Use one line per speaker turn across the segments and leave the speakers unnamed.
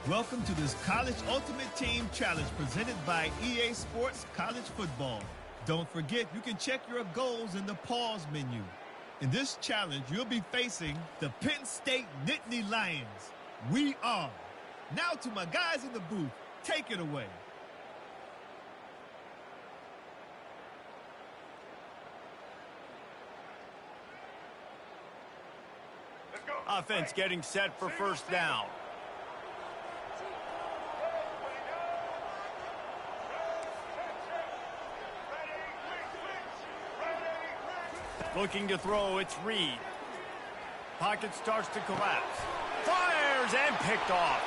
Welcome to this College Ultimate Team Challenge presented by EA Sports College Football. Don't forget, you can check your goals in the pause menu. In this challenge, you'll be facing the Penn State Nittany Lions. We are. Now to my guys in the booth, take it away.
Offense getting set for first down. Looking to throw, it's Reed. Pocket starts to collapse. Fires and picked off.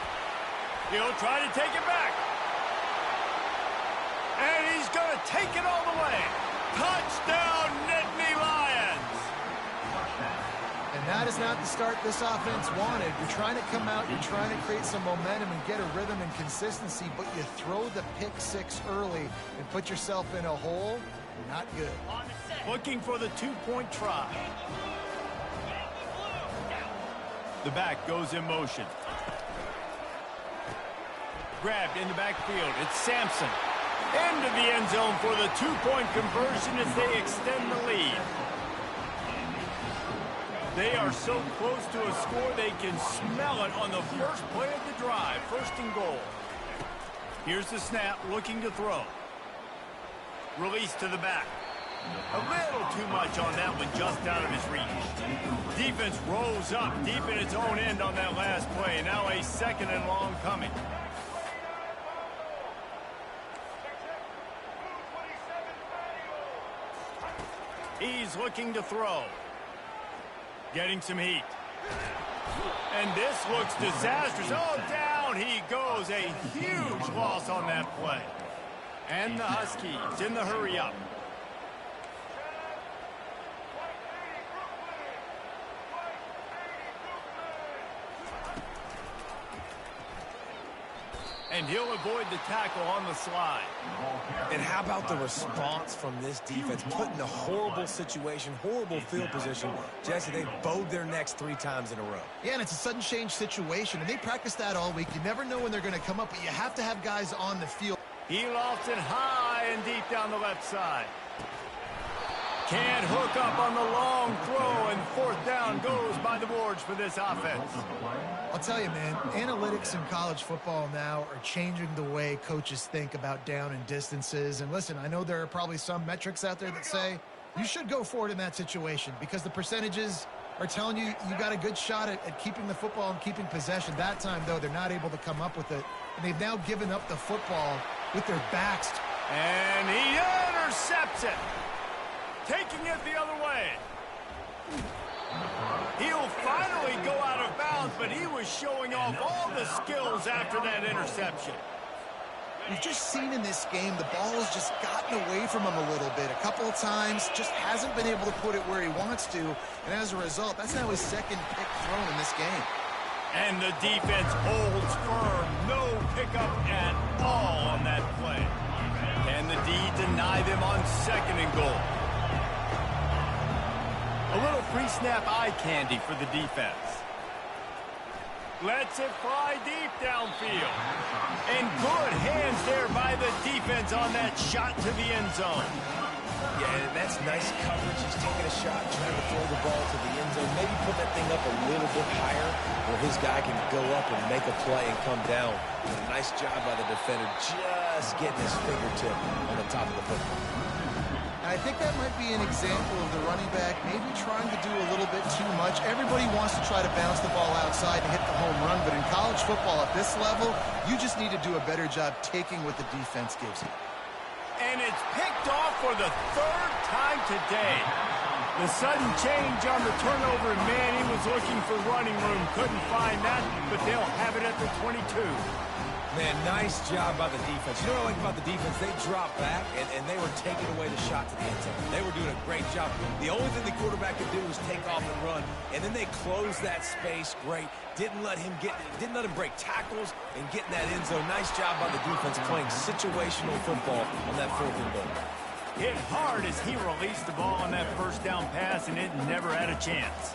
He'll try to take it back. And he's going to take it all the way. Touchdown, Nittany Lions!
And that is not the start this offense wanted. You're trying to come out, you're trying to create some momentum and get a rhythm and consistency, but you throw the pick six early and put yourself in a hole. Not good.
Looking for the two-point try. The back goes in motion. Grabbed in the backfield. It's Sampson. Into the end zone for the two-point conversion as they extend the lead. They are so close to a score they can smell it on the first play of the drive. First and goal. Here's the snap, looking to throw. Release to the back. A little too much on that one, just out of his reach. Defense rolls up deep in its own end on that last play. Now a second and long coming. He's looking to throw. Getting some heat. And this looks disastrous. Oh, down he goes. A huge loss on that play. And the Huskies in the hurry up. And he'll avoid the tackle on the slide.
And how about the response from this defense? Put in a horrible situation, horrible field position. Jesse, they bowed their necks 3 times in a row.
Yeah, and it's a sudden change situation, and they practice that all week. You never know when they're going to come up, but you have to have guys on the field.
He lofts it high and deep down the left side. Can't hook up on the long throw, and fourth down goes by the boards for this offense.
I'll tell you, man, analytics in college football now are changing the way coaches think about down and distances. And listen, I know there are probably some metrics out there that say you should go for it in that situation because the percentages are telling you you got a good shot at keeping the football and keeping possession. That time, though, they're not able to come up with it. And they've now given up the football with their backs.
And he intercepts it. Taking it the other way. He'll finally go out of bounds, but he was showing off all the skills after that interception.
We've just seen in this game the ball has just gotten away from him a little bit. A couple of times, just hasn't been able to put it where he wants to. And as a result, that's now his second pick thrown in this game.
And the defense holds firm. No pickup at all on that play. Can the D deny them on second and goal? A little pre-snap eye candy for the defense. Lets it fly deep downfield. And good hands there by the defense on that shot to the end zone.
Yeah, that's nice coverage. He's taking a shot, trying to throw the ball to the end zone. Maybe put that thing up a little bit higher where his guy can go up and make a play and come down. But a nice job by the defender just getting his fingertip on the top of the football.
And I think that might be an example of the running back maybe trying to do a little bit too much. Everybody wants to try to bounce the ball outside and hit the home run, but in college football at this level, you just need to do a better job taking what the defense gives you.
And it's picked off for the third time today. The sudden change on the turnover, man, he was looking for running room. Couldn't find that, but they'll have it at the 22.
Man, nice job by the defense. You know what I like about the defense? They dropped back, and they were taking away the shot to the end zone. They were doing a great job. The only thing the quarterback could do was take off and run, and then they closed that space great. Didn't let him break tackles and get in that end zone. Nice job by the defense playing situational football on that fourth and goal.
Hit hard as he released the ball on that first down pass, and it never had a chance.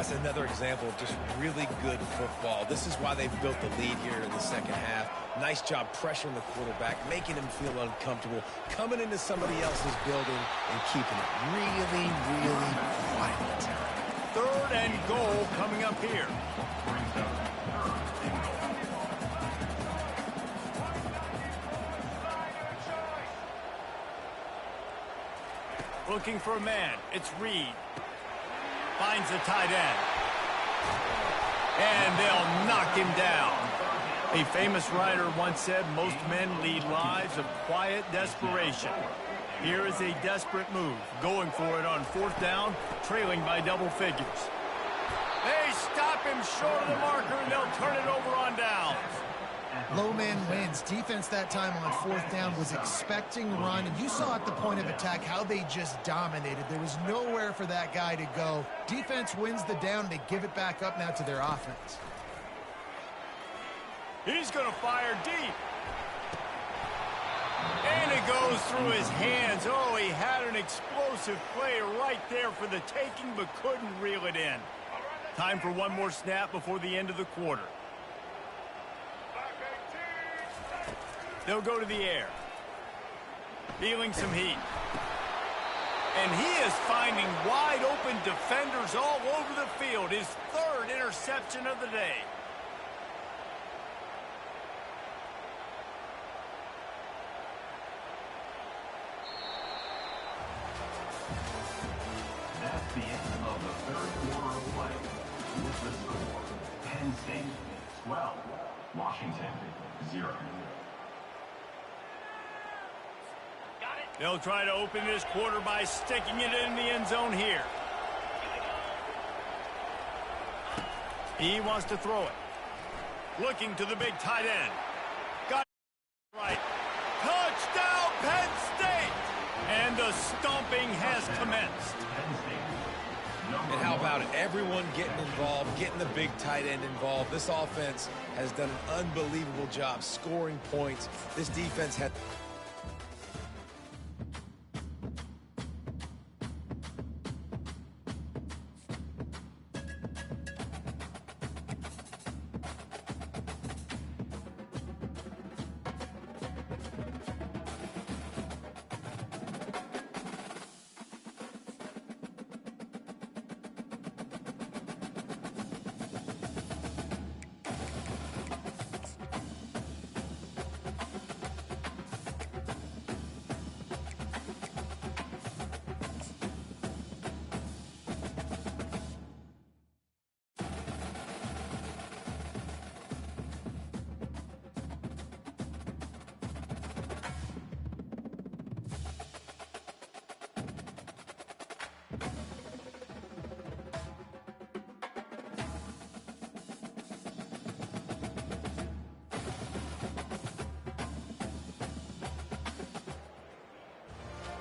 That's another example of just really good football. This is why they've built the lead here in the second half. Nice job pressuring the quarterback, making him feel uncomfortable, coming into somebody else's building and keeping it really, really quiet.
3rd and goal coming up here. Looking for a man. It's Reed. Finds the tight end. And they'll knock him down. A famous writer once said most men lead lives of quiet desperation. Here is a desperate move. Going for it on 4th down, trailing by double figures. They stop him short of the marker, and they'll turn it over on downs.
Low man wins. Defense that time on 4th down was expecting run, and you saw at the point of attack how they just dominated. There was nowhere for that guy to go. Defense wins the down. They give it back up now to their offense.
He's going to fire deep. And it goes through his hands. Oh, he had an explosive play right there for the taking, but couldn't reel it in. Time for one more snap before the end of the quarter. They'll go to the air. Feeling some heat. And he is finding wide open defenders all over the field. His 3rd interception of the day.
That's the end of the 3rd quarter of play. With the score, Penn State 12, Washington 0.
They'll try to open this quarter by sticking it in the end zone here. He wants to throw it. Looking to the big tight end. Got it right. Touchdown, Penn State! And the stomping has commenced.
And how about it? Everyone getting involved, getting the big tight end involved. This offense has done an unbelievable job scoring points. This defense had...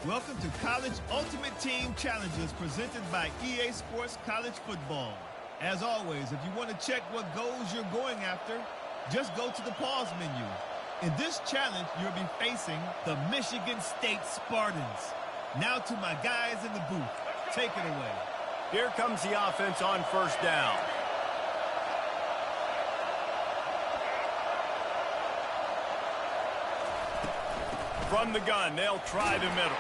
Welcome to College Ultimate Team Challenges presented by EA Sports College Football. As always, if you want to check what goals you're going after, just go to the pause menu. In this challenge, you'll be facing the Michigan State Spartans. Now to my guys in the booth. Take it away.
Here comes the offense on 1st down. From the gun, they'll try the middle.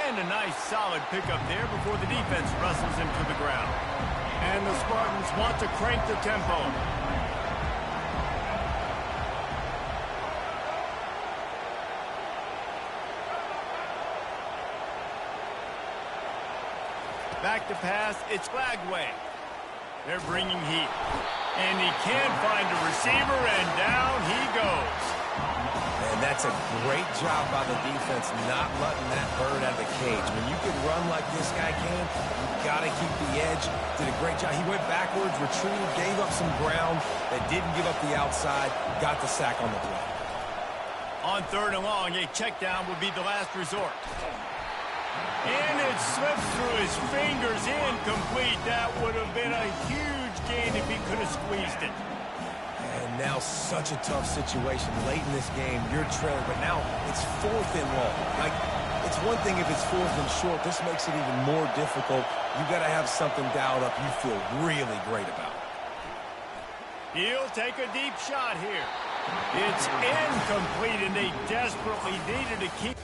And a nice solid pickup there before the defense wrestles him to the ground. And the Spartans want to crank the tempo. Back to pass, it's Flagway. They're bringing heat. And he can't find a receiver, and down he goes.
And that's a great job by the defense not letting that bird out of the cage. When you can run like this guy can, you've got to keep the edge. Did a great job. He went backwards, retreated, gave up some ground that didn't give up the outside, got the sack on the play.
On 3rd and long, a check down would be the last resort. And it slips through his fingers, incomplete. That would have been a huge gain if he could have squeezed it.
And now such a tough situation late in this game. You're trailing, but now it's 4th and long. Like, It's one thing if it's 4th and short. This makes it even more difficult. You got to have something dialed up you feel really great about.
He'll take a deep shot here. It's incomplete, and they desperately needed to keep.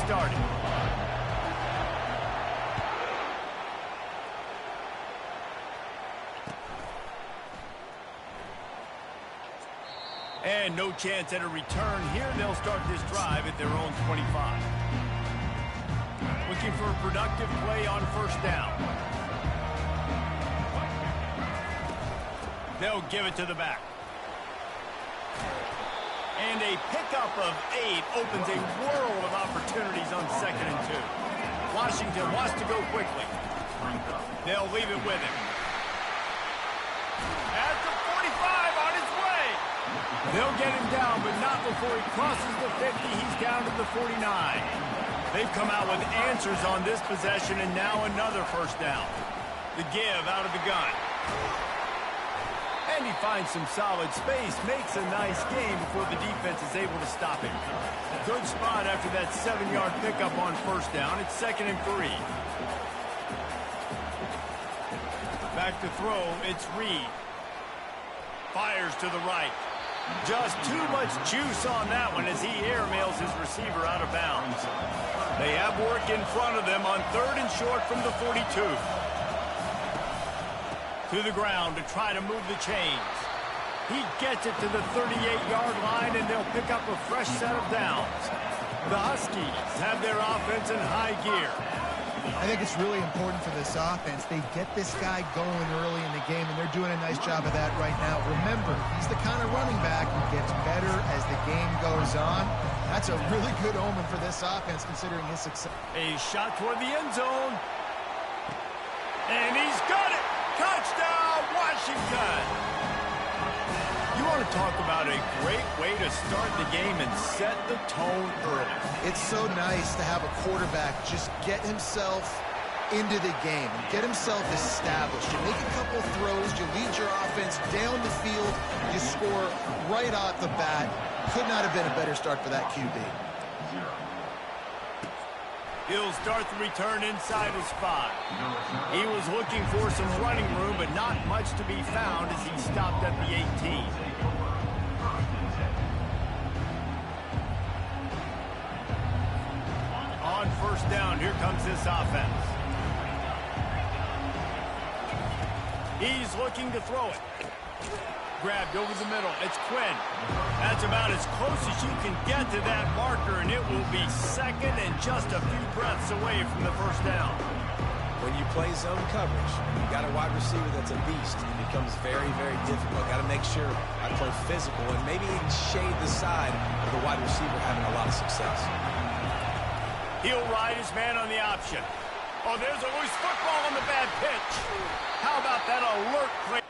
started. And no chance at a return here. They'll start this drive at their own 25. Looking for a productive play on first down. They'll give it to the back. And a pickup of 8 opens a world of opportunities on 2nd and 2. Washington wants to go quickly. They'll leave it with him. At the 45, on his way. They'll get him down, but not before he crosses the 50. He's down to the 49. They've come out with answers on this possession, and now another first down. The give out of the gun. And he finds some solid space, makes a nice game before the defense is able to stop him. Good spot after that 7-yard pickup on first down. It's 2nd and 3. Back to throw, it's Reed. Fires to the right. Just too much juice on that one as he airmails his receiver out of bounds. They have work in front of them on 3rd and short from the 42. To the ground to try to move the chains. He gets it to the 38-yard line, and they'll pick up a fresh set of downs. The Huskies have their offense in high gear.
I think it's really important for this offense. They get this guy going early in the game, and they're doing a nice job of that right now. Remember, he's the kind of running back who gets better as the game goes on. That's a really good omen for this offense, considering his success.
A shot toward the end zone. And he's got it! Touchdown, Washington! You want to talk about a great way to start the game and set the tone early.
It's so nice to have a quarterback just get himself into the game and get himself established. You make a couple throws, you lead your offense down the field, you score right off the bat. Could not have been a better start for that QB.
He'll start the return inside his spot. He was looking for some running room, but not much to be found as he stopped at the 18. On first down, here comes this offense. He's looking to throw it. Grabbed over the middle. It's Quinn. That's about as close as you can get to that marker, and it will be 2nd and just a few breaths away from the first down.
When you play zone coverage, you got a wide receiver that's a beast. It becomes very, very difficult. Got to make sure I play physical and maybe even shade the side of the wide receiver having a lot of success.
He'll ride his man on the option. Oh, there's a loose football on the bad pitch. How about that alert play?